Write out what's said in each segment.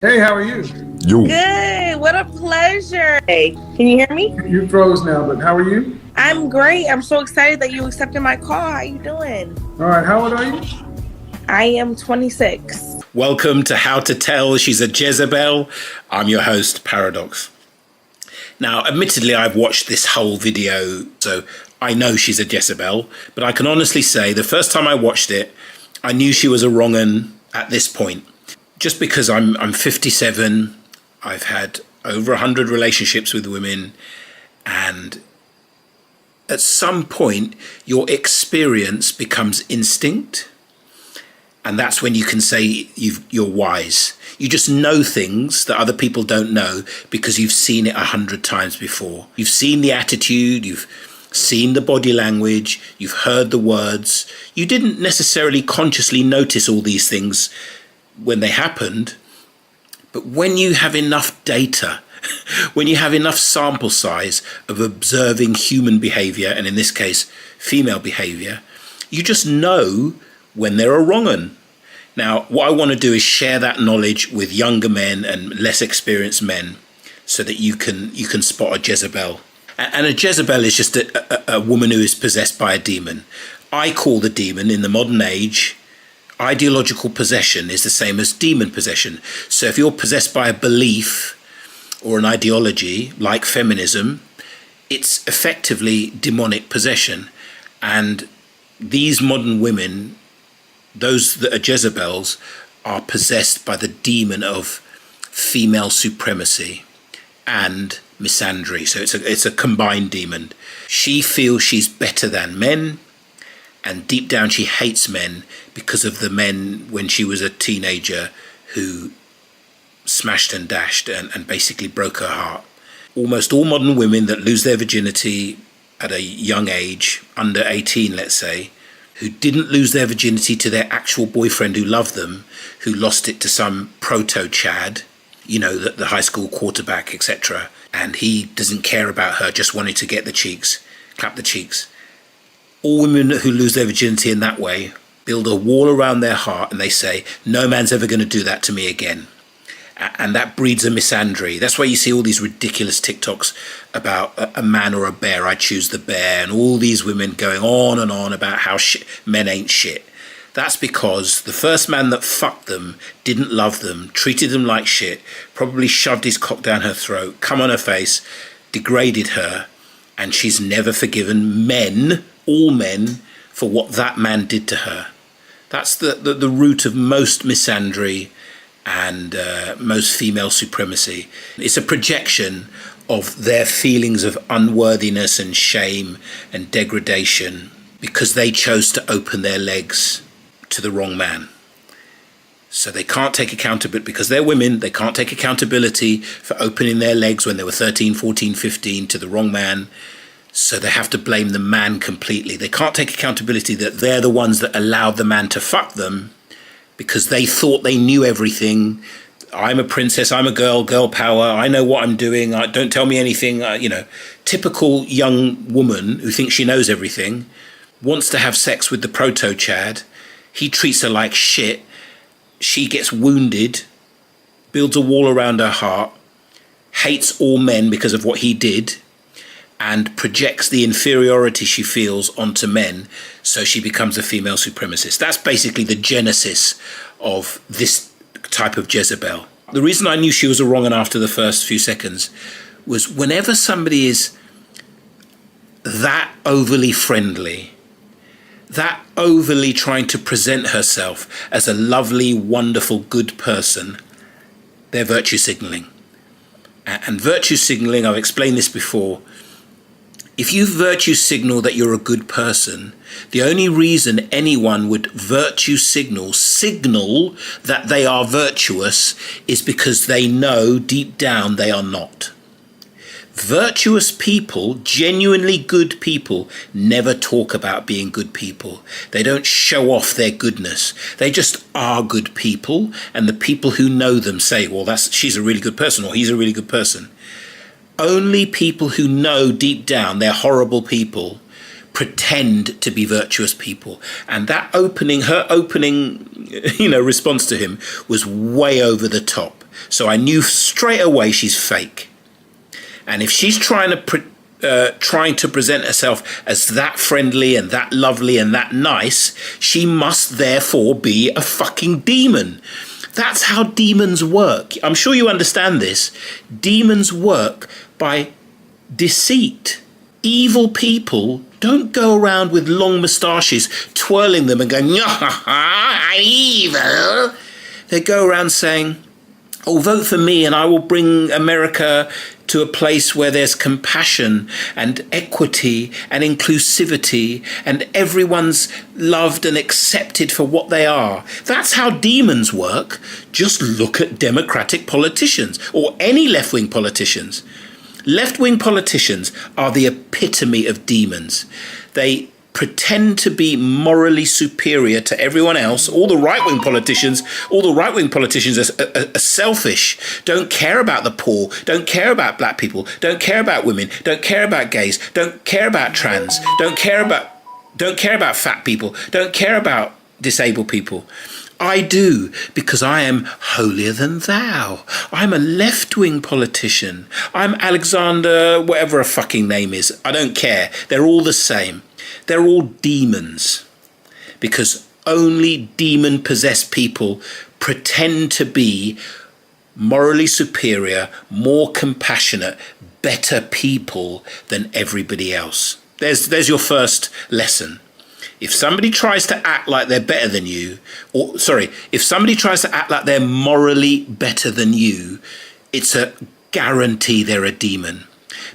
Hey, how are you? You. Good. What a pleasure. Hey, can you hear me? You froze now, but how are you? I'm great. I'm so excited that you accepted my call. How you doing? All right, how old are you? I am 26. Welcome to How to Tell She's a Jezebel. I'm your host, Paradox. Now, admittedly, I've watched this whole video, so I know she's a Jezebel, but I can honestly say the first time I watched it, I knew she was a wrong 'un at this point. Just because I'm 57, I've had over 100 relationships with women, and at some point, your experience becomes instinct. And that's when you can say you're wise. You just know things that other people don't know because you've seen it 100 times before. You've seen the attitude, you've seen the body language, you've heard the words. You didn't necessarily consciously notice all these things when they happened. But when you have enough data, when you have enough sample size of observing human behavior, and in this case, female behavior, you just know when they're a wrong 'un. Now, what I want to do is share that knowledge with younger men and less experienced men so that you can spot a Jezebel. And a Jezebel is just a woman who is possessed by a demon. I call the demon in the modern age, ideological possession is the same as demon possession. So if you're possessed by a belief or an ideology like feminism, it's effectively demonic possession. And these modern women, those that are Jezebels, are possessed by the demon of female supremacy and misandry. So it's a combined demon. She feels she's better than men, and deep down she hates men because of the men when she was a teenager who smashed and dashed and basically broke her heart. Almost all modern women that lose their virginity at a young age, under 18 let's say, who didn't lose their virginity to their actual boyfriend who loved them, who lost it to some proto-Chad, you know, the high school quarterback, etc. And he doesn't care about her, just wanted to get the cheeks, clap the cheeks. All women who lose their virginity in that way build a wall around their heart and they say, no man's ever going to do that to me again. And that breeds a misandry. That's why you see all these ridiculous TikToks about a man or a bear. I choose the bear, and all these women going on and on about how men ain't shit. That's because the first man that fucked them didn't love them, treated them like shit, probably shoved his cock down her throat, come on her face, degraded her, and she's never forgiven men, all men, for what that man did to her. That's the root of most misandry and most female supremacy. It's a projection of their feelings of unworthiness and shame and degradation because they chose to open their legs to the wrong man. So they can't take accountability, because they're women, they can't take accountability for opening their legs when they were 13, 14, 15 to the wrong man. So they have to blame the man completely. They can't take accountability that they're the ones that allowed the man to fuck them because they thought they knew everything. I'm a princess, I'm a girl power, I know what I'm doing, don't tell me anything. Typical young woman who thinks she knows everything, wants to have sex with the proto-Chad. He treats her like shit. She gets wounded, builds a wall around her heart, hates all men because of what he did, and projects the inferiority she feels onto men, so she becomes a female supremacist. That's basically the genesis of this type of Jezebel. The reason I knew she was a wrong 'un after the first few seconds was whenever somebody is that overly friendly, that overly trying to present herself as a lovely, wonderful, good person, they're virtue signaling. And virtue signaling, I've explained this before, if you virtue signal that you're a good person, the only reason anyone would virtue signal that they are virtuous is because they know deep down they are not. Virtuous people, genuinely good people, never talk about being good people. They don't show off their goodness. They just are good people, and the people who know them say, well, she's a really good person, or he's a really good person. Only people who know deep down they're horrible people pretend to be virtuous people. And that her opening, response to him was way over the top. So I knew straight away she's fake. And if she's trying to present herself as that friendly and that lovely and that nice, she must therefore be a fucking demon. That's how demons work. I'm sure you understand this. Demons work by deceit. Evil people don't go around with long moustaches, twirling them and going, I'm evil. They go around saying, oh, vote for me and I will bring America to a place where there's compassion and equity and inclusivity and everyone's loved and accepted for what they are. That's how demons work. Just look at Democratic politicians or any left-wing politicians. Left-wing politicians are the epitome of demons. They pretend to be morally superior to everyone else. All the right-wing politicians are selfish, don't care about the poor, don't care about black people, don't care about women, don't care about gays, don't care about trans, don't care about fat people, don't care about disabled people. I do, because I am holier than thou. I'm a left-wing politician. I'm Alexander, whatever a fucking name is. I don't care. They're all the same. They're all demons, because only demon-possessed people pretend to be morally superior, more compassionate, better people than everybody else. There's your first lesson. If somebody tries to act like they're better than you, if somebody tries to act like they're morally better than you, it's a guarantee they're a demon,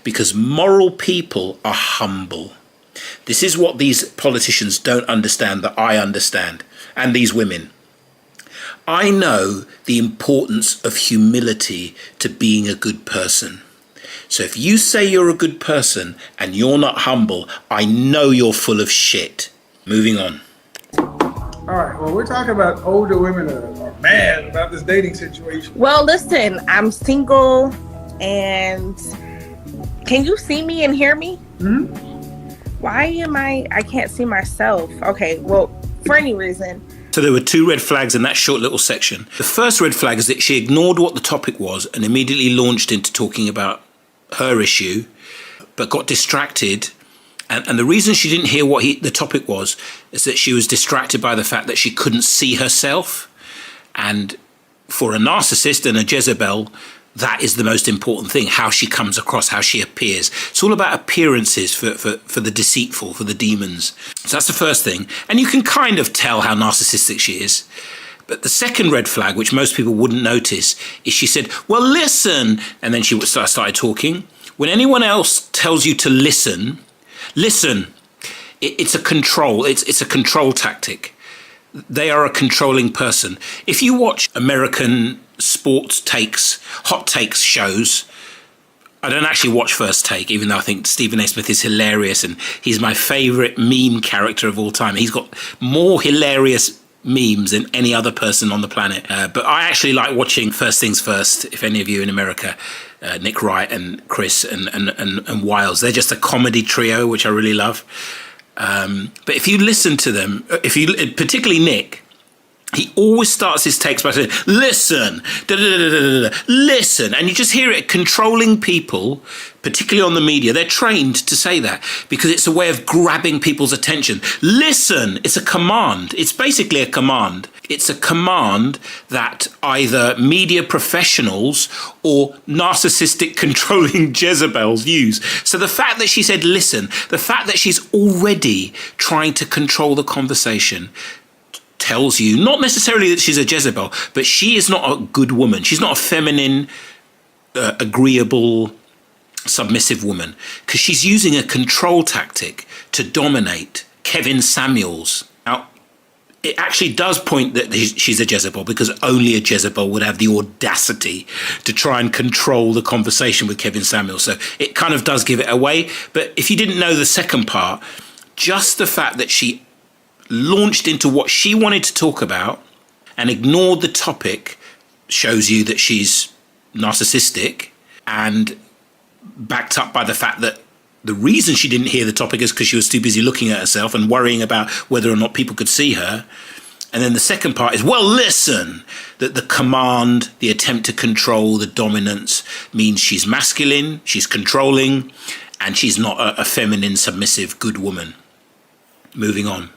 because moral people are humble. This is what these politicians don't understand that I understand, and these women. I know the importance of humility to being a good person. So if you say you're a good person and you're not humble, I know you're full of shit. Moving on. All right, well, we're talking about older women are mad about this dating situation. Well, listen, I'm single, and can you see me and hear me? Mm-hmm. Why am I can't see myself? Okay, well, for any reason. So there were two red flags in that short little section. The first red flag is that she ignored what the topic was and immediately launched into talking about her issue, but got distracted. And the reason she didn't hear what the topic was is that she was distracted by the fact that she couldn't see herself. And for a narcissist and a Jezebel, that is the most important thing, how she comes across, how she appears. It's all about appearances for the deceitful, for the demons. So that's the first thing. And you can kind of tell how narcissistic she is. But the second red flag, which most people wouldn't notice, is she said, well, listen. And then she started talking. When anyone else tells you to listen, it's a control. It's a control tactic. They are a controlling person. If you watch American sports takes, hot takes shows, I don't actually watch First Take, even though I think Stephen A. Smith is hilarious and he's my favorite meme character of all time. He's got more hilarious memes than any other person on the planet. But I actually like watching First Things First, if any of you in America, Nick Wright and Chris and Wiles. They're just a comedy trio, which I really love. But if you listen to them, particularly Nick, he always starts his takes by saying, listen, listen. And you just hear it controlling people, particularly on the media. They're trained to say that because it's a way of grabbing people's attention. Listen, it's a command. It's basically a command. It's a command that either media professionals or narcissistic controlling Jezebels use. So the fact that she said, listen, the fact that she's already trying to control the conversation tells you not necessarily that she's a Jezebel, but she is not a good woman. She's not a feminine, agreeable, submissive woman, because she's using a control tactic to dominate Kevin Samuels. Now, it actually does point that she's a Jezebel, because only a Jezebel would have the audacity to try and control the conversation with Kevin Samuels. So it kind of does give it away. But if you didn't know the second part, just the fact that she launched into what she wanted to talk about and ignored the topic shows you that she's narcissistic, and backed up by the fact that the reason she didn't hear the topic is because she was too busy looking at herself and worrying about whether or not people could see her. And then the second part is, well, listen, that the command, the attempt to control, the dominance means she's masculine, she's controlling, and she's not a feminine, submissive, good woman. Moving on.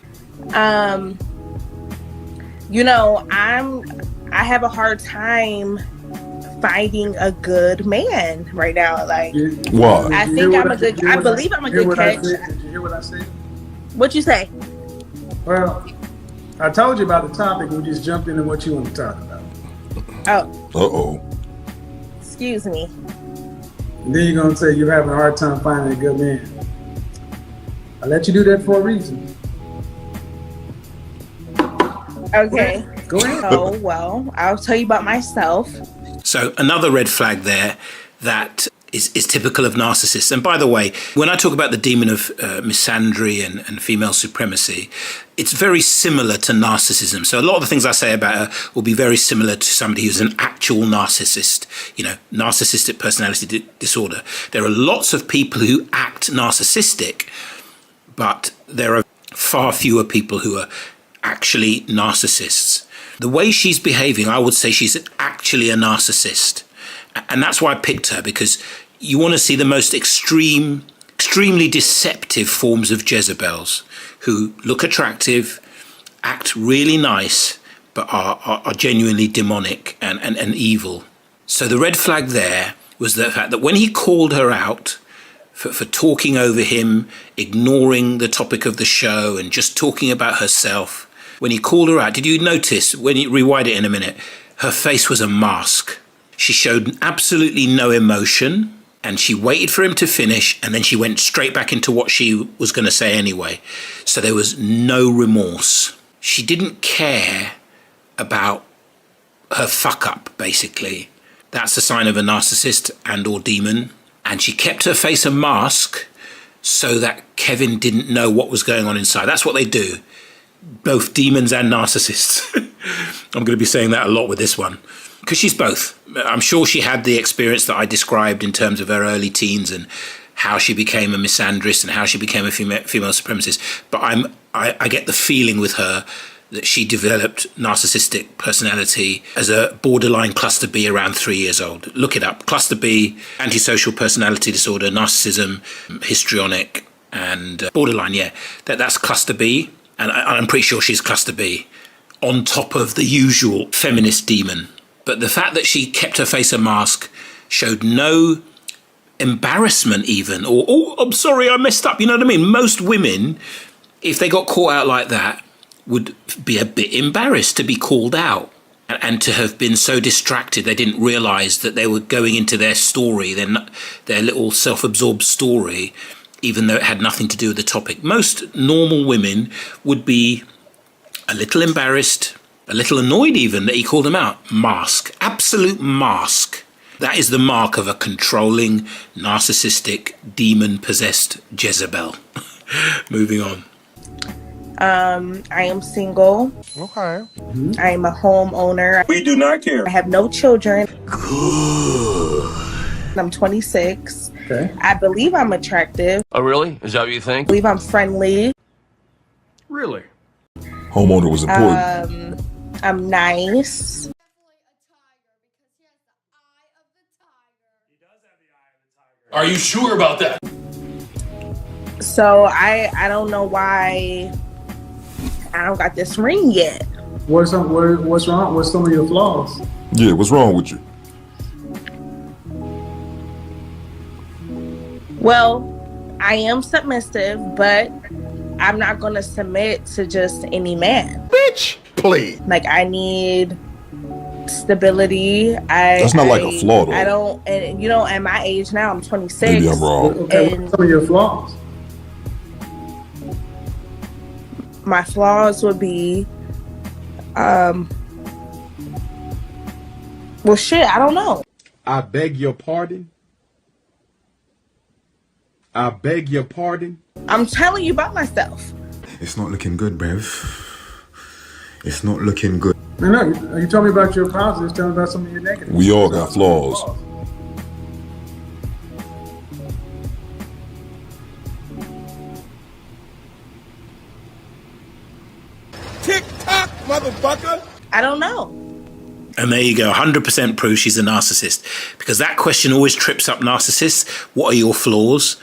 You know, I have a hard time finding a good man right now. Like, Why? I think I'm a good. I believe I'm a good catch. Did you hear what I said? What you say? Well, I told you about the topic. We just jumped into what you want to talk about. Oh, Uh-oh. excuse me. And then you're gonna say you're having a hard time finding a good man. I let you do that for a reason. Okay. Go ahead. Oh, well, I'll tell you about myself. So another red flag there that is typical of narcissists. And by the way, when I talk about the demon of misandry and female supremacy, it's very similar to narcissism. So a lot of the things I say about her will be very similar to somebody who's an actual narcissist, you know, narcissistic personality disorder. There are lots of people who act narcissistic, but there are far fewer people who are actually narcissists. The way she's behaving, I would say she's actually a narcissist. And that's why I picked her, because you want to see the most extremely deceptive forms of Jezebels who look attractive, act really nice, but are genuinely demonic and evil. So the red flag there was the fact that when he called her out for talking over him, ignoring the topic of the show and just talking about herself, when he called her out, did you notice, when you rewind it in a minute, her face was a mask. She showed absolutely no emotion, and she waited for him to finish, and then she went straight back into what she was going to say anyway. So there was no remorse. She didn't care about her fuck up, basically. That's a sign of a narcissist and or demon. And she kept her face a mask so that Kevin didn't know what was going on inside. That's what they do. Both demons and narcissists. I'm going to be saying that a lot with this one, because she's both. I'm sure she had the experience that I described in terms of her early teens and how she became a misandrist and how she became a female supremacist. But I get the feeling with her that she developed narcissistic personality as a borderline cluster B around 3 years old. Look it up. Cluster B, antisocial personality disorder, narcissism, histrionic, and borderline, yeah. That's cluster B. And I'm pretty sure she's cluster B, on top of the usual feminist demon. But the fact that she kept her face a mask, showed no embarrassment even, or, oh, I'm sorry, I messed up. You know what I mean? Most women, if they got caught out like that, would be a bit embarrassed to be called out and to have been so distracted they didn't realise that they were going into their story, their little self-absorbed story, even though it had nothing to do with the topic. Most normal women would be a little embarrassed, a little annoyed even that he called them out. Mask. Absolute mask. That is the mark of a controlling, narcissistic, demon-possessed Jezebel. Moving on. I am single. Okay. I am a homeowner. We do not care. I have no children. Good. I'm 26. Okay. I believe I'm attractive. Oh, really? Is that what you I think? believe I'm friendly. Really? Homeowner was important. I'm nice. Are you sure about that? So I don't know why I don't got this ring yet. What's wrong? What's some of your flaws? Yeah, what's wrong with you? Well, I am submissive, but I'm not going to submit to just any man. Bitch, please. Like, I need stability. That's not like a flaw, though. I don't, and you know, at my age now, I'm 26. Maybe I'm wrong. Okay, And what's some of your flaws? my flaws would be, well, shit, I don't know. I beg your pardon. I beg your pardon. I'm telling you about myself. It's not looking good, Bev. It's not looking good. No, you told me about your positives. Tell me about some of your negatives. We all got flaws. Tick tock, mother. motherfucker. I don't know. And there you go, 100% proof she's a narcissist. Because that question always trips up narcissists. What are your flaws?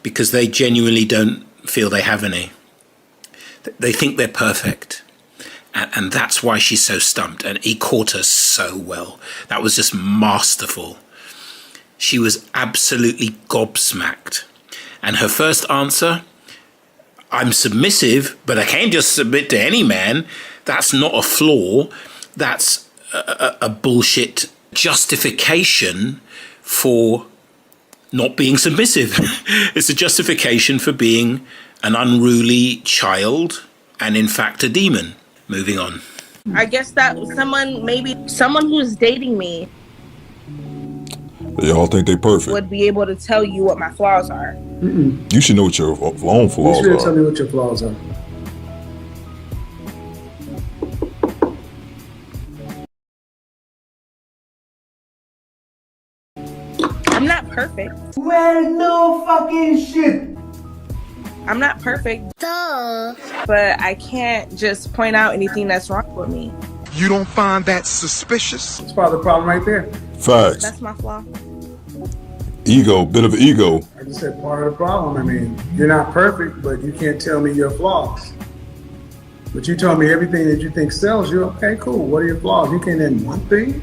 Because they genuinely don't feel they have any. They think they're perfect. And that's why she's so stumped. And he caught her so well. That was just masterful. She was absolutely gobsmacked. And her first answer, I'm submissive, but I can't just submit to any man. That's not a flaw. That's a bullshit justification for not being submissive. It's a justification for being an unruly child and in fact a demon. Moving on. I guess that someone who's dating me They all think they perfect. would be able to tell you what my flaws are. You should know what your own You flaws should tell are. me what your flaws are. I'm not perfect. Well, no fucking shit. I'm not perfect. But I can't just point out anything that's wrong with me. You don't find that suspicious? That's part of the problem right there. Facts. That's my flaw. Ego, bit of ego. I just said part of the problem. I mean, you're not perfect, but you can't tell me your flaws. But you told me everything that you think sells you. Okay, cool. What are your flaws? You can't name one thing?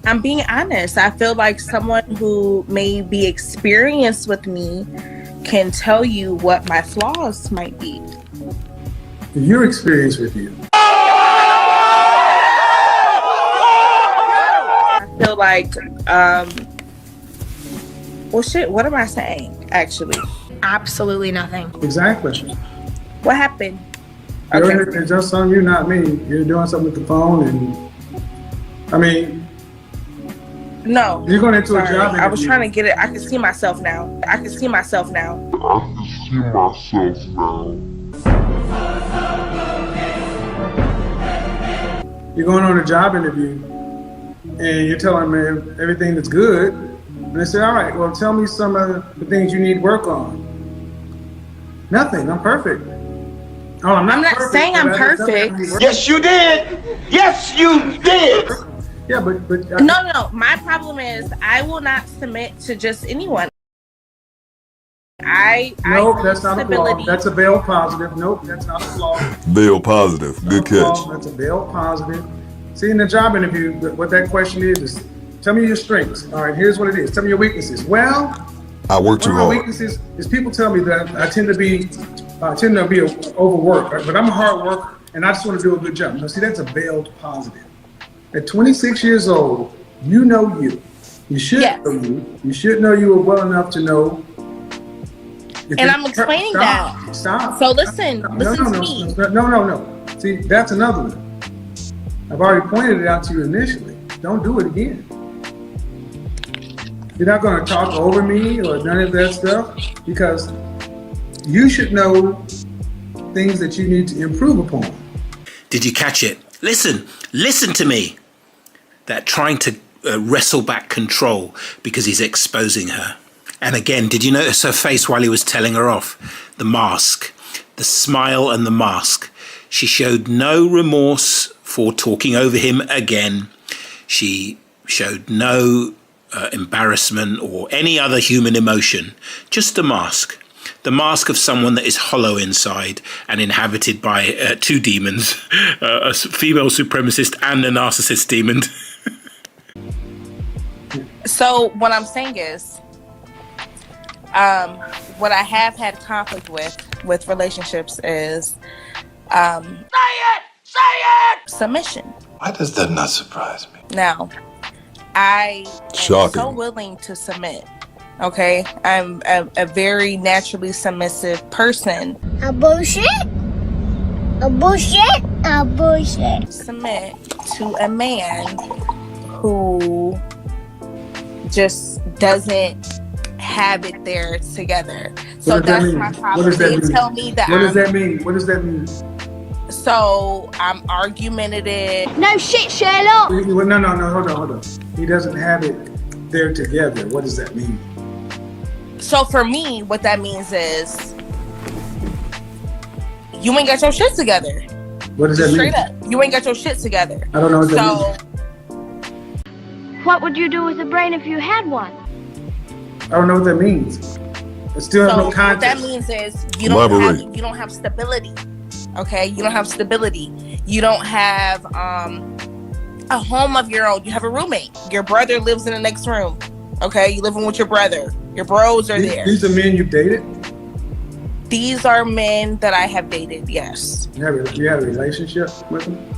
I'm being honest. I feel like someone who may be experienced with me can tell you what my flaws might be. Your experience with you. I feel like, well, shit, what am I saying, actually? Absolutely nothing. Exactly. What happened? It's just on you, not me. You're doing something with the phone, and I mean, No. you're going into a Sorry. job I was interview. trying to get it. I can see myself now. You're going on a job interview, and you're telling them everything that's good, and they say, all right, well, tell me some of the things you need work on. Nothing. I'm perfect. Oh, I'm not not perfect, saying but I'm I just tell me I perfect. need work. Yes, you did. Yes, you did. Yeah, but No. My problem is I will not submit to just anyone. Nope, I that's not a flaw. stability. That's a bail positive. Nope, that's not a flaw. Bill positive. Good catch. That's a bail positive. See, in the job interview, what that question is tell me your strengths. All right, here's what it is. Tell me your weaknesses. Well, I work too one of my hard. weaknesses is people tell me that I tend to be overworked, but I'm a hard worker and I just want to do a good job. Now, see, that's a bailed positive. At 26 years old, you know you. You should Yes. know you. You should know you well enough to know. And I'm explaining that. Stop. So listen to me. No. See, that's another one. I've already pointed it out to you initially. Don't do it again. You're not going to talk over me or none of that stuff because you should know things that you need to improve upon. Did you catch it? Listen to me. That trying to wrestle back control because he's exposing her. And again, did you notice her face while he was telling her off? The mask, the smile and the mask. She showed no remorse for talking over him again. She showed no embarrassment or any other human emotion. Just a mask. The mask of someone that is hollow inside and inhabited by two demons, a female supremacist and a narcissist demon. So what I'm saying is, what I have had conflict with relationships is submission. Why does that not surprise me? Now, I am Shocking. so willing to submit. Okay, I'm a very naturally submissive person. A bullshit. Submit to a man who just doesn't have it there together. So What does that that's mean? my What problem. does that They mean? tell me that What does that mean? What does that mean? So I'm argumentative. No shit, Sherlock. No, hold on. He doesn't have it there together. What does that mean? So for me, what that means is you ain't got your shit together. What does that mean? Straight up. You ain't got your shit together. I don't know what that So What would you do with a brain if you had one? I don't know what that means. I still have no what that context. means is you Elaborate. don't have stability. Okay, you don't have stability. You don't have a home of your own. You have a roommate. Your brother lives in the next room. Okay, you living with your brother. Your bros are there. These are men you've dated? These are men that I have dated. Yes. You had a relationship with them?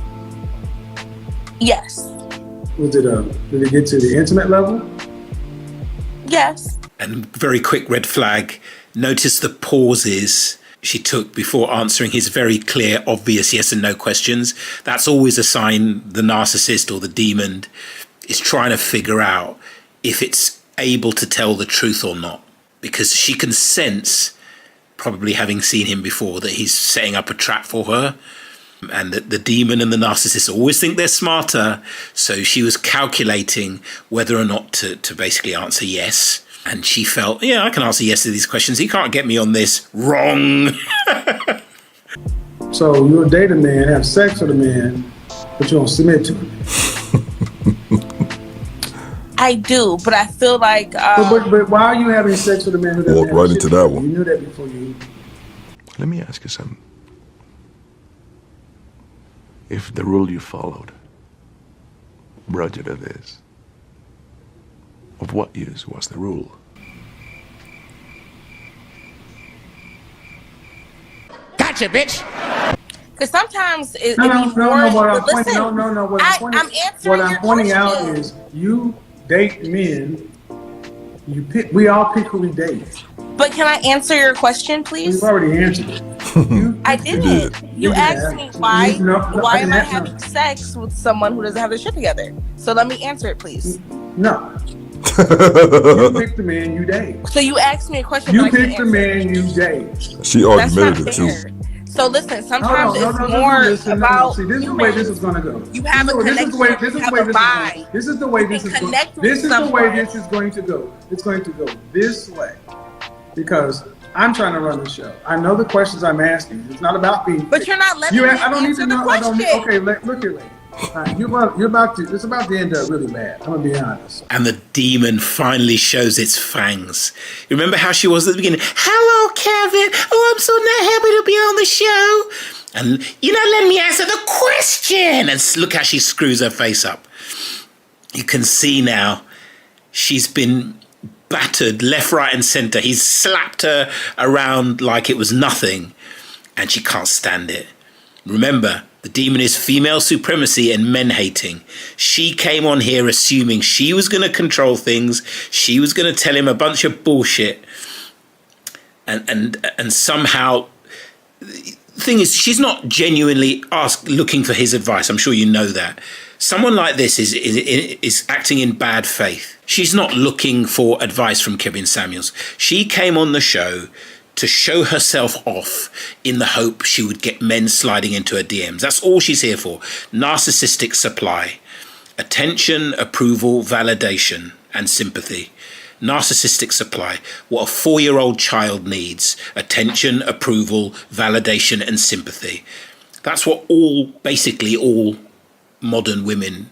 Yes. Was it did it get to the intimate level? Yes. And very quick red flag. Notice the pauses she took before answering his very clear, obvious yes and no questions. That's always a sign the narcissist or the demon is trying to figure out if it's able to tell the truth or not. Because she can sense, probably having seen him before, that he's setting up a trap for her. And that the demon and the narcissist always think they're smarter. So she was calculating whether or not to basically answer yes. And she felt, yeah, I can answer yes to these questions. He can't get me on this. Wrong. So you'll date a man, have sex with a man, but you don't submit to him. I do, but I feel like But why are you having sex with a man who doesn't Walk have right shit into that together? one. You knew that before you. Let me ask you something. If the rule you followed brought you to this, of what use was the rule? Gotcha, bitch. because sometimes it No, means more. what I'm but pointing, listen, what I'm pointing, I'm answering what I'm your pointing out question. is you date men. We all pick who we date. But can I answer your question, We've please? already answered it. I didn't. You asked me why. No, Why I am I didn't having sex with someone who doesn't have their shit together? So let me answer it, please. No. You pick the man you date. So you asked me a question. You but I can't pick the answer. man you date. She already That's not admitted it fair. too. So listen, sometimes No, it's more listen, about See, this is the humans. way this is gonna go. You have a This is the way. connection. This is You the have way a this is going. vibe. This is the way You this can is going. connect with This is the way someone. this is going to go. It's going to go this way because I'm trying to run the show. I know the questions I'm asking. It's not about being. But you're not letting me I don't need answer to the know. question. Okay, look here, lady. You're about to. It's about to end up really bad. I'm gonna be honest. And the demon finally shows its fangs. You remember how she was at the beginning? Hello, Kevin. Oh, I'm so not happy to be on the show. And you're not letting me answer the question. And look how she screws her face up. You can see now she's been battered left, right, and center. He's slapped her around like it was nothing. And she can't stand it. Remember, the demon is female supremacy and men hating. She came on here assuming she was going to control things. She was going to tell him a bunch of bullshit. And somehow, the thing is, she's not genuinely looking for his advice. I'm sure you know that. Someone like this is acting in bad faith. She's not looking for advice from Kevin Samuels. She came on the show to show herself off in the hope she would get men sliding into her DMs. That's all she's here for. Narcissistic supply. Attention, approval, validation, and sympathy. Narcissistic supply. What a 4-year-old child needs. Attention, approval, validation, and sympathy. That's what basically all modern women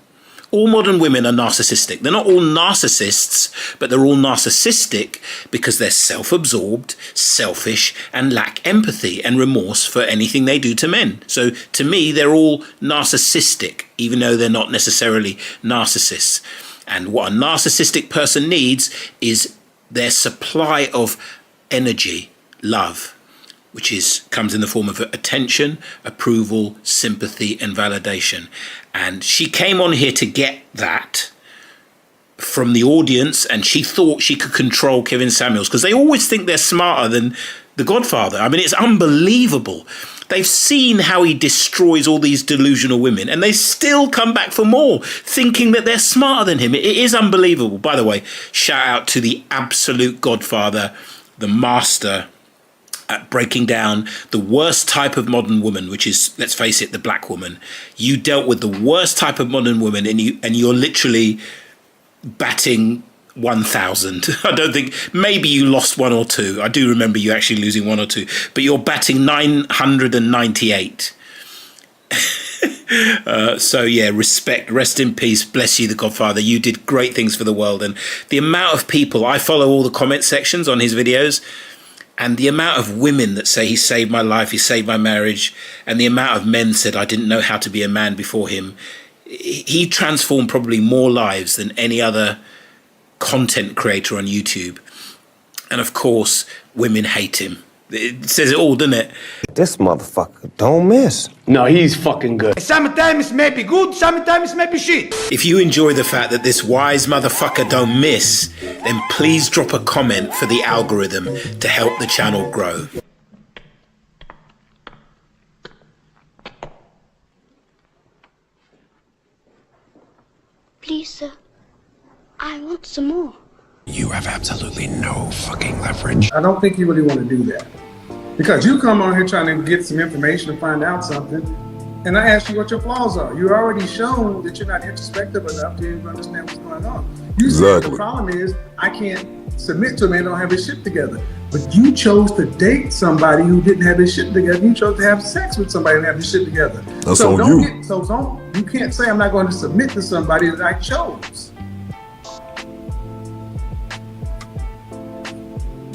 are narcissistic. They're not all narcissists, but they're all narcissistic because they're self-absorbed, selfish, and lack empathy and remorse for anything they do to men. So to me, they're all narcissistic, even though they're not necessarily narcissists. And what a narcissistic person needs is their supply of energy, love, which comes in the form of attention, approval, sympathy, and validation. And she came on here to get that from the audience, and she thought she could control Kevin Samuels because they always think they're smarter than The Godfather. I mean, it's unbelievable. They've seen how he destroys all these delusional women, and they still come back for more, thinking that they're smarter than him. It is unbelievable. By the way, shout out to the absolute Godfather, the master at breaking down the worst type of modern woman, which is, let's face it, the black woman. You dealt with the worst type of modern woman, and you're literally batting 1,000. I don't think, maybe you lost 1 or 2. I do remember you actually losing 1 or 2, but you're batting 998. So yeah, respect, rest in peace, bless you, the Godfather. You did great things for the world. And the amount of people, I follow all the comment sections on his videos, and the amount of women that say he saved my life, he saved my marriage, and the amount of men said I didn't know how to be a man before him. He transformed probably more lives than any other content creator on YouTube. And of course, women hate him. It says it all, doesn't it? This motherfucker don't miss. No, he's fucking good. Sometimes it may be good, sometimes it may be shit. If you enjoy the fact that this wise motherfucker don't miss, then please drop a comment for the algorithm to help the channel grow. Please, sir. I want some more. You have absolutely no fucking leverage. I don't think you really want to do that. Because you come on here trying to get some information to find out something, and I ask you what your flaws are. You're already shown that you're not introspective enough to even understand what's going on. You said the problem is I can't submit to a man who don't have his shit together. But you chose to date somebody who didn't have his shit together. You chose to have sex with somebody who didn't have his shit together. That's on you. You can't say I'm not going to submit to somebody that I chose.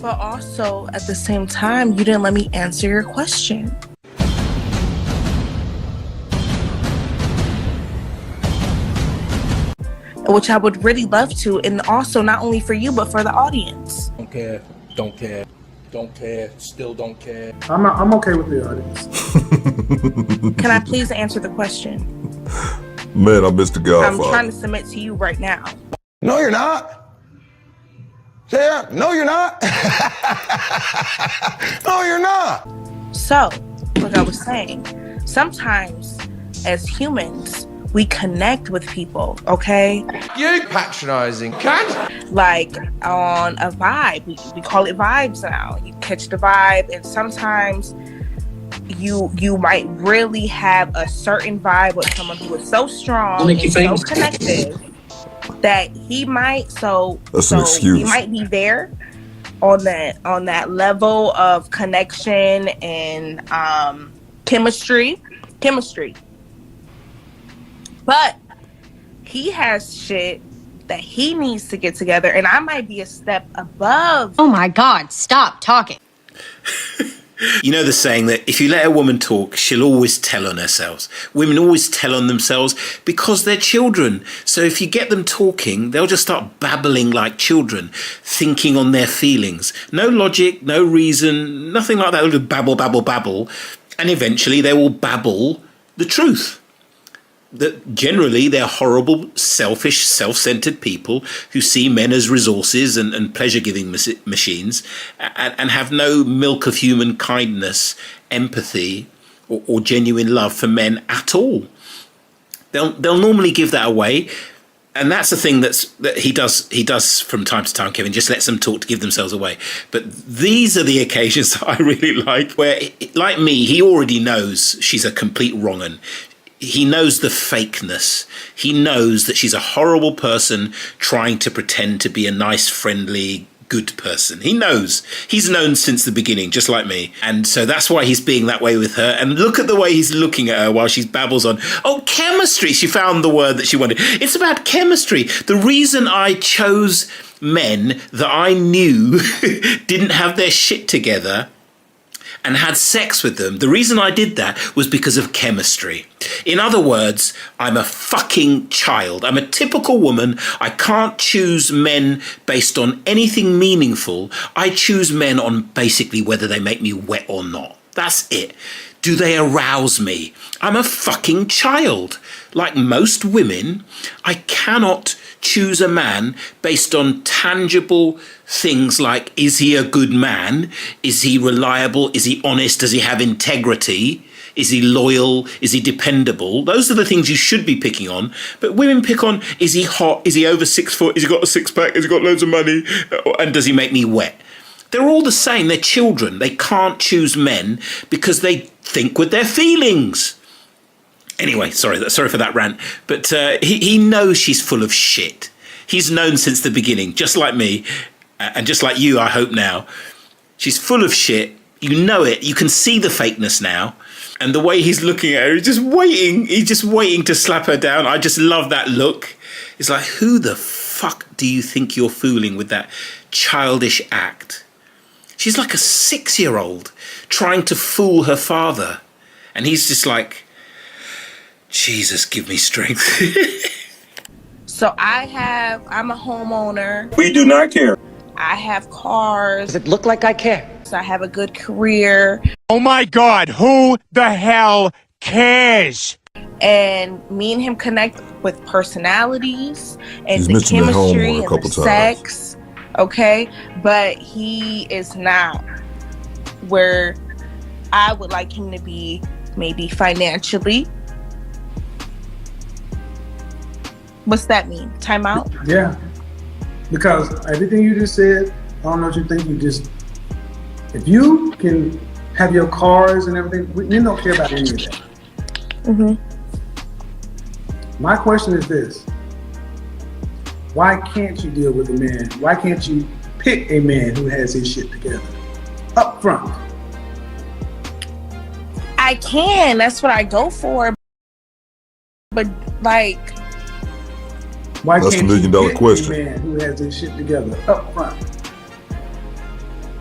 But also, at the same time, you didn't let me answer your question. Which I would really love to, and also not only for you, but for the audience. Don't care, don't care, don't care, still don't care. I'm okay with the audience. Can I please answer the question? Man, I missed the Godfather. I'm trying to submit to you right now. No, you're not. Yeah, no, you're not. No, you're not. So, like I was saying, sometimes as humans, we connect with people, okay? You patronizing cunt. Like on a vibe. We call it vibes now. You catch the vibe, and sometimes you might really have a certain vibe with someone who is so strong and so connected that he might he might be there on that level of connection and chemistry, but he has shit that he needs to get together, and I might be a step above. Oh my God, stop talking. You know the saying that if you let a woman talk, she'll always tell on herself. Women always tell on themselves because they're children. So if you get them talking, they'll just start babbling like children, thinking on their feelings. No logic, no reason, nothing like that. They'll just babble, babble, babble. And eventually they will babble the truth. That generally they're horrible, selfish, self-centered people who see men as resources and pleasure-giving machines and have no milk of human kindness, empathy, or genuine love for men at all. They'll normally give that away, and that's the thing that he does from time to time. Kevin just lets them talk to give themselves away. But these are the occasions that I really like, where, like me, he already knows she's a complete wrong-un. He knows the fakeness. He knows that she's a horrible person trying to pretend to be a nice, friendly, good person. He knows. He's known since the beginning, just like me. And so that's why he's being that way with her. And look at the way he's looking at her while she babbles on. Oh, chemistry. She found the word that she wanted. It's about chemistry. The reason I chose men that I knew didn't have their shit together and had sex with them, the reason I did that was because of chemistry. In other words, I'm a fucking child. I'm a typical woman. I can't choose men based on anything meaningful. I choose men on basically whether they make me wet or not. That's it. Do they arouse me? I'm a fucking child. Like most women, I cannot choose a man based on tangible things like, is he a good man? Is he reliable? Is he honest? Does he have integrity? Is he loyal? Is he dependable? Those are the things you should be picking on. But women pick on, is he hot? Is he over 6 foot? Has he got a six pack? Has he got loads of money? And does he make me wet? They're all the same. They're children. They can't choose men because they think with their feelings. Anyway, sorry for that rant. But he knows she's full of shit. He's known since the beginning, just like me, and just like you, I hope now. She's full of shit. You know it. You can see the fakeness now. And the way he's looking at her, he's just waiting to slap her down. I just love that look. It's like, who the fuck do you think you're fooling with that childish act? She's like a 6-year-old trying to fool her father. And he's just like, Jesus, give me strength. So I'm a homeowner. We do not care. I have cars. Does it look like I care? So I have a good career. Oh my God, who the hell cares? And me and him connect with personalities and He's the mentioned at home chemistry a and couple the times. sex. Okay. But he is not where I would like him to be, maybe financially. What's that mean? Time out? Yeah. Because everything you just said, I don't know what you think. If you can have your cars and everything, we don't care about any of that. Mm-hmm. My question is this. Why can't you deal with a man? Why can't you pick a man who has his shit together up front? I can. That's what I go for. But like, Why That's the can't $1 million you pick question. a man who has his shit together up front?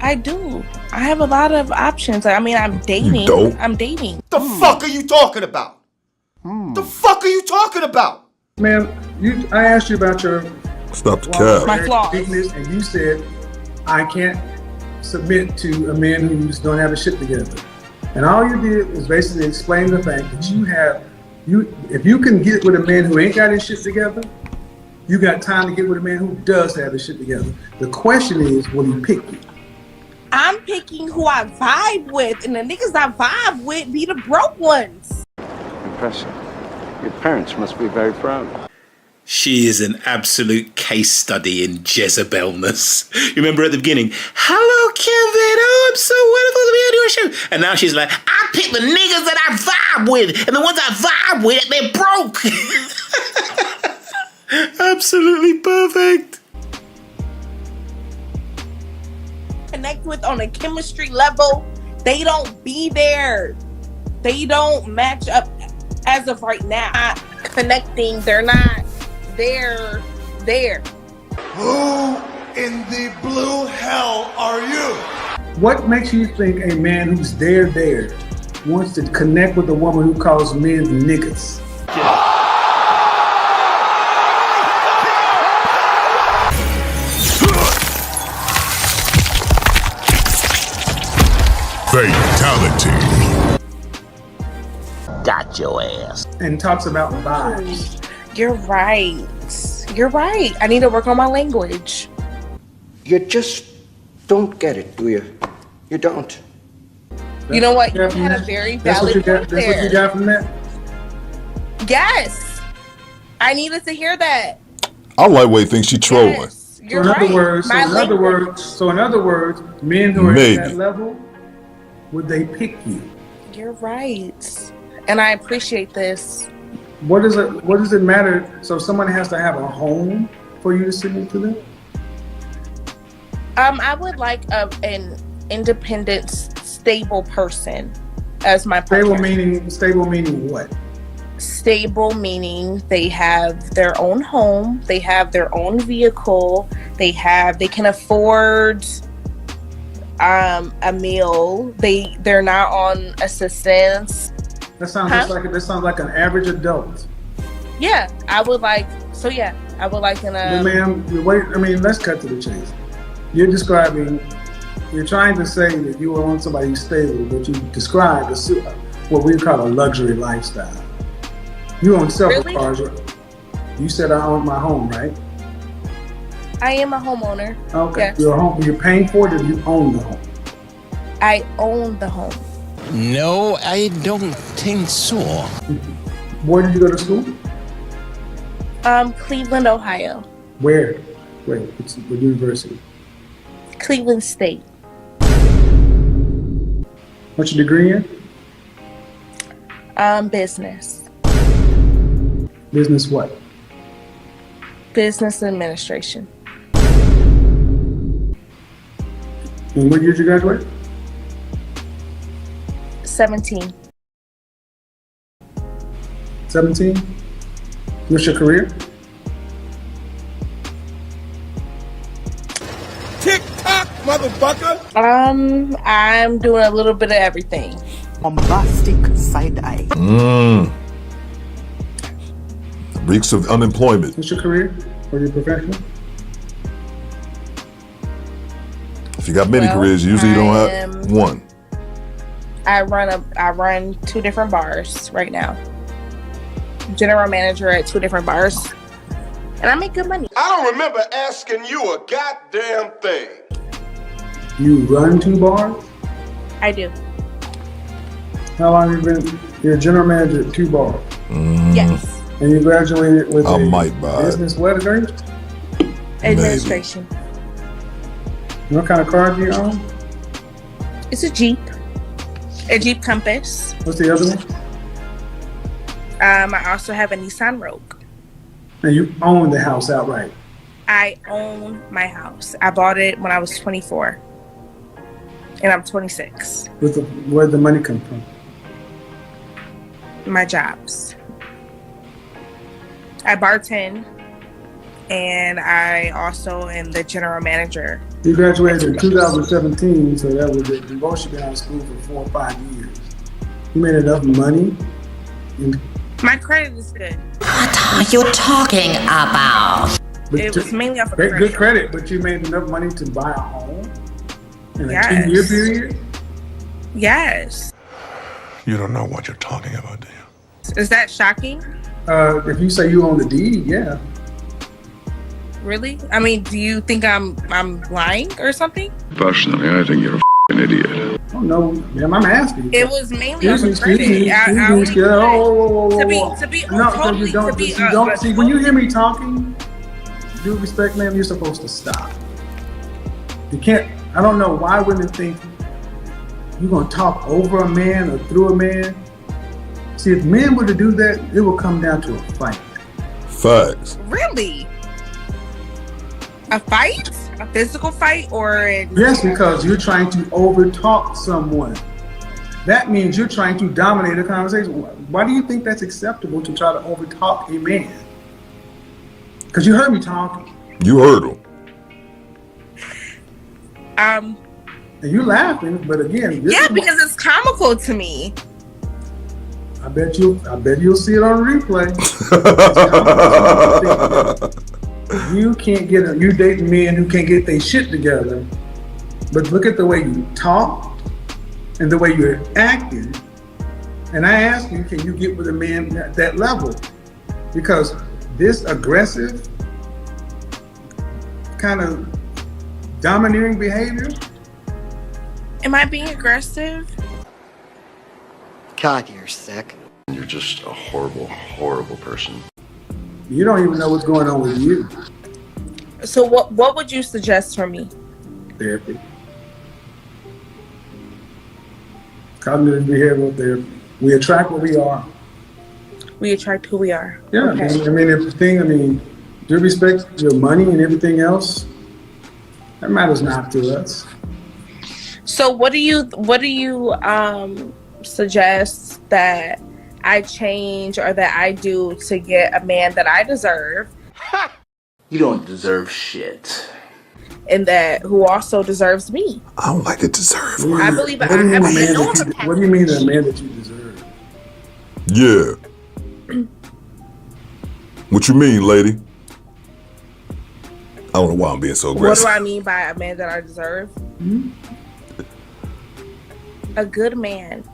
I do. I have a lot of options. I mean, I'm dating. don't? I'm dating. The fuck are you talking about? The fuck are you talking about? Man, I asked you about your Stop the cap. My flaws. weakness, and you said I can't submit to a man who's don't have his shit together. And all you did is basically explain the fact that if you can get with a man who ain't got his shit together, you got time to get with a man who does have his shit together. The question is, will he pick you? I'm picking who I vibe with, and the niggas I vibe with be the broke ones. Impressive. Your parents must be very proud. She is an absolute case study in Jezebelness. You remember at the beginning, hello, Kevin. Oh, I'm so wonderful to be on your show. And now she's like, I pick the niggas that I vibe with. And the ones I vibe with, they're broke. Absolutely perfect. Connect with on a chemistry level, they don't be there. They don't match up as of right now. Not connecting, they're not there. Who in the blue hell are you? What makes you think a man who's there wants to connect with a woman who calls men niggas? Fatality. Got your ass. And talks about vibes. You're right. I need to work on my language. You just don't get it, do you? You don't. You know what? You had a very valid point That's what you there. got from that? Yes. I needed to hear that. I like way thinks she trolling. Yes. You're right. So in other words, men who are Maybe. at that level, would they pick you? You're right. And I appreciate this. What does it matter? So someone has to have a home for you to submit to them? I would like an independent, stable person as my partner. Stable meaning what? Stable meaning they have their own home, they have their own vehicle, they can afford a meal. They're not on assistance. That sounds like an average adult. Yeah, I would like an Ma'am, let's cut to the chase. You're trying to say that you want somebody who's stable, but you describe what we call a luxury lifestyle. You own several cars. You said I own my home, right? I am a homeowner. Okay. Yes. You're paying for it, or you own the home? I own the home. No, I don't think so. Where did you go to school? Cleveland, Ohio. Where? What university? Cleveland State. What's your degree in? Business. Business what? Business administration. And what year did you graduate? 17. 17? What's your career? Tick-tock, motherfucker! I'm doing a little bit of everything. Bombastic side eye. Reeks of unemployment. What's your career or your profession? If you got many careers, usually you don't have one. I run 2 different bars right now. General manager at 2 different bars. And I make good money. I don't remember asking you a goddamn thing. You run 2 bars? I do. How long have you been? You're a general manager at 2 bars. Yes. And you graduated with I a might buy business what degree? Administration. What kind of car do you own? It's a Jeep. A Jeep Compass. What's the other one? I also have a Nissan Rogue. And you own the house outright. I own my house. I bought it when I was 24. And I'm 26. Where'd the money come from? My jobs. I bartend, and I also am the general manager. You graduated in 2017, so that was it. You've also been out of school for 4 or 5 years. You made enough money. My credit is good. What are you talking about? It was mainly off of Good credit. credit, but you made enough money to buy a home in a Yes. 2-year period? Yes. You don't know what you're talking about, do you? Is that shocking? If you say you own the deed, yeah. Really? I mean, do you think I'm lying or something? Personally, I think you're a f***ing idiot. Oh no, ma'am, I'm asking. It was mainly off of Excuse credit. me. To be No, totally, you don't. to be, You don't see when you hear me talking. Due respect, ma'am, you're supposed to stop. You can't. I don't know why women think you're gonna talk over a man or through a man. See, if men were to do that, it will come down to a fight. Facts. Really? A fight? A physical fight or? Yes, because you're trying to overtalk someone. That means you're trying to dominate a conversation. Why do you think that's acceptable to try to overtalk a man? Because you heard me talking. You heard him. And you're laughing, but again, Yeah, because it's comical to me. I bet you'll see it on replay. You can't get you dating men who can't get their shit together. But look at the way you talk and the way you're acting. And I ask you, can you get with a man at that level? Because this aggressive kind of domineering behavior. Am I being aggressive? God, you're sick. You're just a horrible, horrible person. You don't even know what's going on with you. So what would you suggest for me? Therapy. Cognitive behavioral therapy. We attract what we are. We attract who we are. Yeah, Okay. Do you respect your money and everything else? That matters not to us. So what do you suggest that I change or that I do to get a man that I deserve? You don't deserve shit. And that who also deserves me. I don't like to deserve. I believe What do you mean I a man know that I'm a you- What do you mean a man that you deserve? Yeah. What you mean, lady? I don't know why I'm being so What aggressive. do I mean by a man that I deserve? A good man.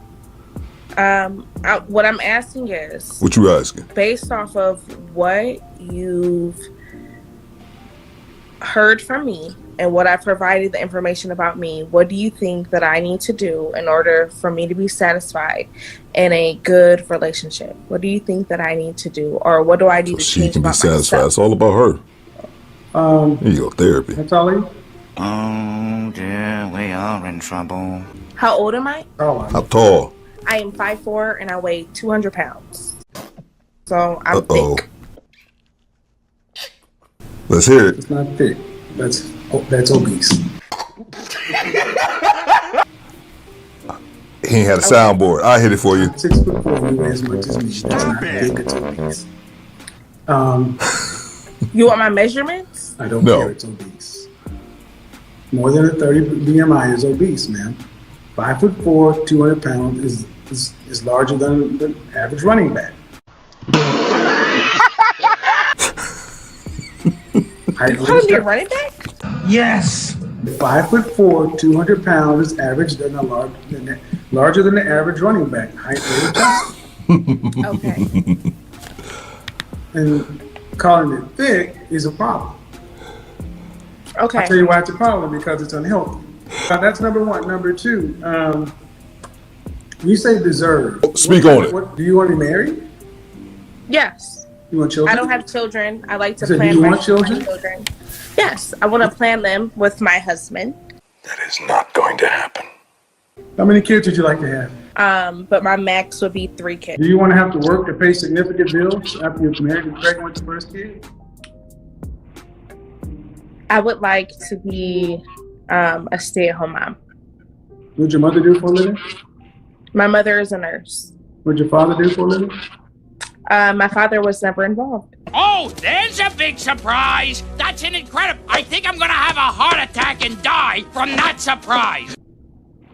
What I'm asking is, What you asking? based off of what you've heard from me and what I've provided the information about me, what do you think that I need to do in order for me to be satisfied in a good relationship? What do you think that I need to do, or what do I need So to she change can be about satisfied. myself? It's all about her. There you go, therapy. That's all you? Oh dear, we are in trouble. How old am I? How tall? I am 5'4" and I weigh 200 pounds. So I'm Uh-oh. thick. Let's hear it. It's not thick. That's obese. He He ain't had a soundboard. I hit it for you. 6'4", you weigh as much as me. That's not big, it's obese. You want my measurements? I don't care, it's obese. More than a 30 BMI is obese, man. 5'4", 200 pounds is larger than the average running back. You want to be a running back? Yes. 5'4", 200 pounds is average larger than the average running back. Height weight adjusted. Okay. And calling it thick is a problem. Okay. I'll tell you why it's a problem, because it's unhealthy. That's number one. Number two, you say deserve. Speak on it. Do you want to be married? Yes. You want children? I don't have children. I like to So plan do you my want children? children. Yes, I want to plan them with my husband. That is not going to happen. How many kids would you like to have? But my max would be 3 kids. Do you want to have to work to pay significant bills after you're married and pregnant with your first kid? I would like to be a stay-at-home mom. What'd your mother do for a living? My mother is a nurse. What'd your father do for a living? My father was never involved. Oh, there's a big surprise. That's an incredible. I think I'm going to have a heart attack and die from that surprise.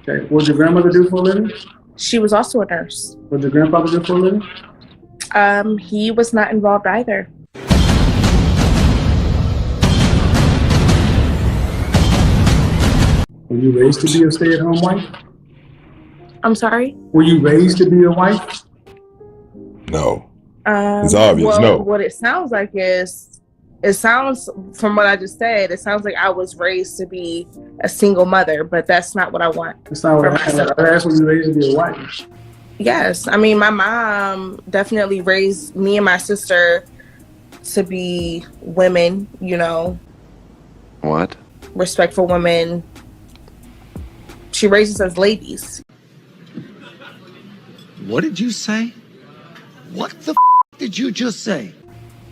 Okay. What'd your grandmother do for a living? She was also a nurse. What'd your grandfather do for a living? He was not involved either. Were you raised to be a stay-at-home wife? I'm sorry? Were you raised to be a wife? No. It's obvious, well, no. What it sounds like is, it sounds, from what I just said, it sounds like I was raised to be a single mother, but that's not what I want. That's not what I asked. I asked, were you raised to be a wife? Yes. I mean, my mom definitely raised me and my sister to be women, you know. What? Respectful women. She raised us as ladies. What did you say? What the did you just say?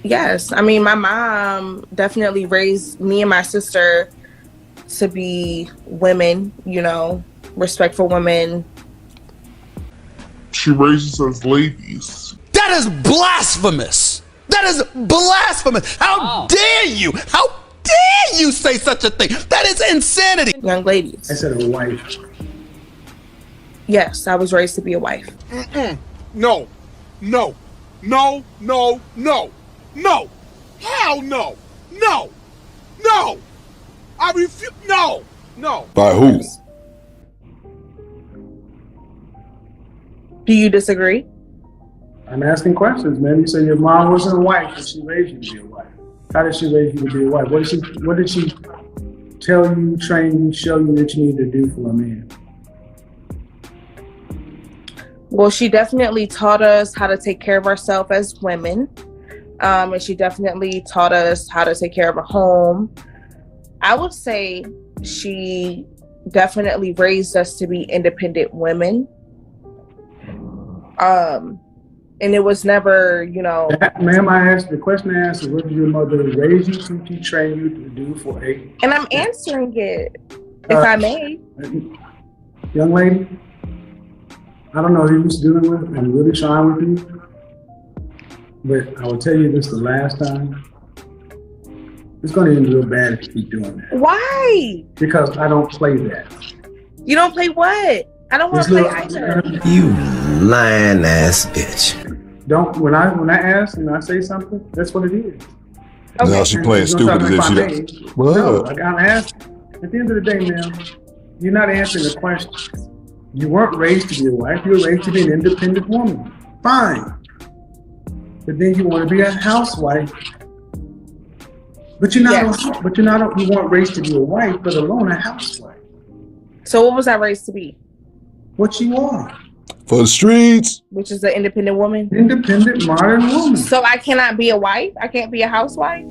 Yes. I mean, my mom definitely raised me and my sister to be women, you know, respectful women. She raises us ladies. That is blasphemous! That is blasphemous! How dare you? How dare you say such a thing? That is insanity! Young ladies. I said a wife. Yes, I was raised to be a wife. No. No. No. No. No. No. Hell no. No. No. I refuse. No. No. By who? Do you disagree? I'm asking questions, man. You say your mom wasn't a wife, but she raised you to be a wife. How did she raise you to be a wife? What did she tell you, train you, show you that you need to do for a man? Well, she definitely taught us how to take care of ourselves as women. And she definitely taught us how to take care of a home. I would say she definitely raised us to be independent women. And it was never, you know. Ma'am, I asked, the question I asked is, what did your mother raise you to train you to do for a... And I'm answering it, if I may. Young lady, I don't know who you're dealing with. I'm really trying with you. But I will tell you this the last time. It's going to end real bad if you keep doing that. Why? Because I don't play that. You don't play what? I don't want to play either. You lying ass bitch. Don't, when I ask and I say something, that's what it is. Okay. Now she playing stupid as if she does. No, I'm asking. At the end of the day, ma'am, you're not answering the question. You weren't raised to be a wife. You were raised to be an independent woman. Fine. But then you want to be a housewife. But you're not. Yes. You weren't raised to be a wife, but alone a housewife. So what was I raised to be? What you are. For the streets. Which is an independent woman. Independent modern woman. So I cannot be a wife? I can't be a housewife?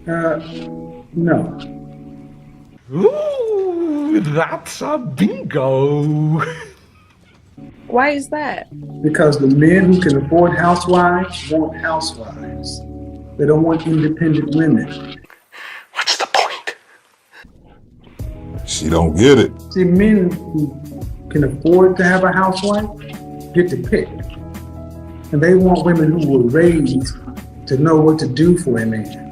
No. Ooh, that's a bingo. Why is that? Because the men who can afford housewives want housewives. They don't want independent women. What's the point? She don't get it. See, men who can afford to have a housewife get to pick. And they want women who were raised to know what to do for a man.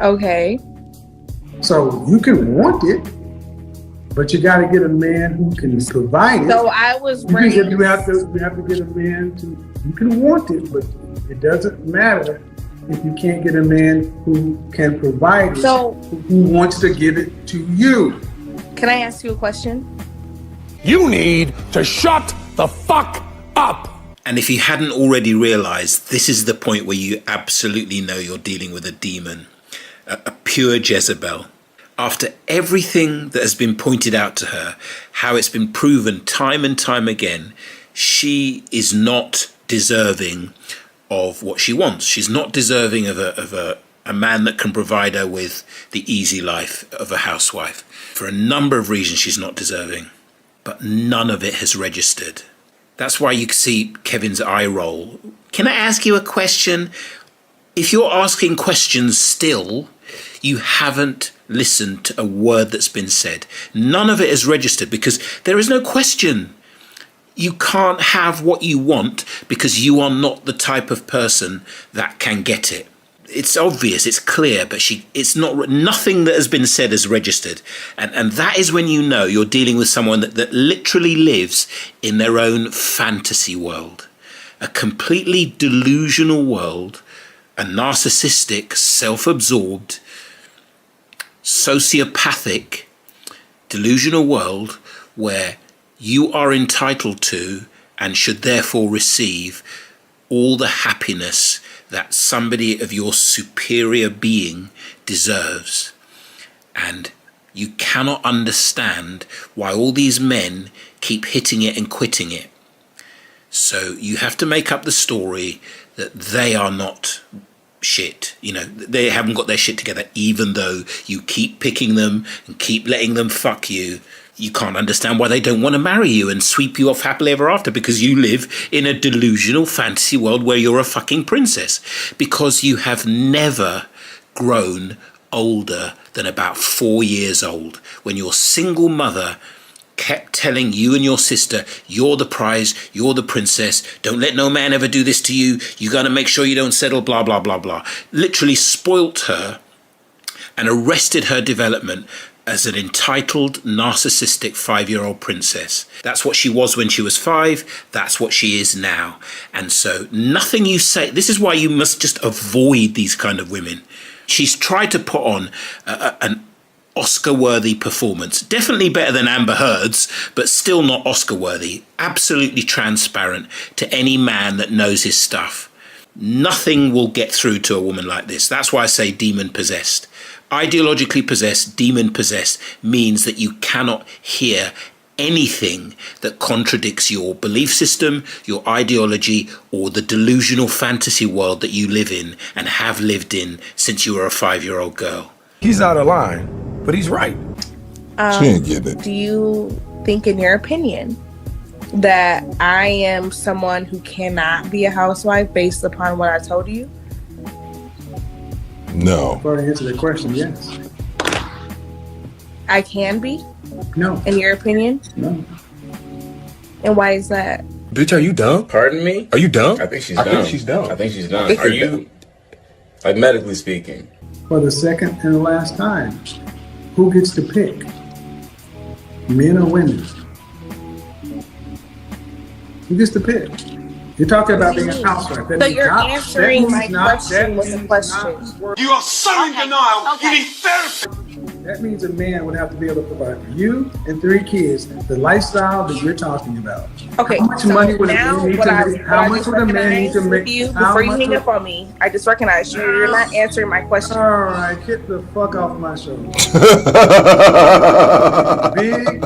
Okay. So you can want it, but you got to get a man who can provide it. So I was you raised. You have to get a man to. You can want it, but it doesn't matter if you can't get a man who can provide it. So who wants to give it to you. Can I ask you a question? You need to shut the fuck up. And if you hadn't already realized, this is the point where you absolutely know you're dealing with a demon, a pure Jezebel. After everything that has been pointed out to her, how it's been proven time and time again, she is not deserving of what she wants. She's not deserving of a man that can provide her with the easy life of a housewife. For a number of reasons, she's not deserving, but none of it has registered. That's why you can see Kevin's eye roll. Can I ask you a question? If you're asking questions still, you haven't listened to a word that's been said. None of it is registered because there is no question. You can't have what you want because you are not the type of person that can get it. It's obvious, it's clear, but it's not, nothing that has been said is registered. And that is when you know you're dealing with someone that literally lives in their own fantasy world. A completely delusional world, a narcissistic, self-absorbed, sociopathic, delusional world where you are entitled to and should therefore receive all the happiness that somebody of your superior being deserves. And you cannot understand why all these men keep hitting it and quitting it. So you have to make up the story that they are not shit. You know, they haven't got their shit together, even though you keep picking them and keep letting them fuck you. You can't understand why they don't want to marry you and sweep you off happily ever after, because you live in a delusional fantasy world where you're a fucking princess, because you have never grown older than about 4 years old, when your single mother kept telling you and your sister, you're the prize, you're the princess, don't let no man ever do this to you, you got to make sure you don't settle, blah, blah, blah, blah. Literally spoilt her and arrested her development as an entitled, narcissistic 5-year-old princess. That's what she was when she was 5. That's what she is now. And so nothing you say, this is why you must just avoid these kind of women. She's tried to put on an Oscar-worthy performance. Definitely better than Amber Heard's, but still not Oscar-worthy. Absolutely transparent to any man that knows his stuff. Nothing will get through to a woman like this. That's why I say demon-possessed. Ideologically possessed, demon-possessed means that you cannot hear anything that contradicts your belief system, your ideology, or the delusional fantasy world that you live in and have lived in since you were a 5-year-old girl. He's out of line, but he's right. She ain't get it. Do you think, in your opinion, that I am someone who cannot be a housewife based upon what I told you? No. Before I answer the question, yes. I can be? No. In your opinion? No. And why is that? Bitch, are you dumb? Pardon me? Are you dumb? I think she's dumb. I think she's dumb. I think she's dumb. Are you, like, medically speaking? For the second and the last time, who gets to pick? Men or women? Who gets to pick? You're talking about being a housewife. So you're answering my question with a question. You are so in denial. You need therapy. That means a man would have to be able to provide for you and 3 kids the lifestyle that you're talking about. Okay, how much so money would a now man need what to I, make? what How I much just would a man need to recognized make? with you How before you much hang would- up on me? I just recognized you. You're not answering my question. All right, get the fuck off my show. Big,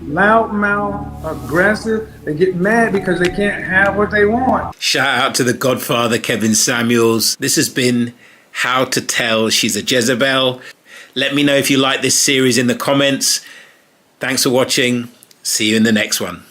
loudmouth, aggressive, they get mad because they can't have what they want. Shout out to the Godfather, Kevin Samuels. This has been How to Tell She's a Jezebel. Let me know if you like this series in the comments. Thanks for watching. See you in the next one.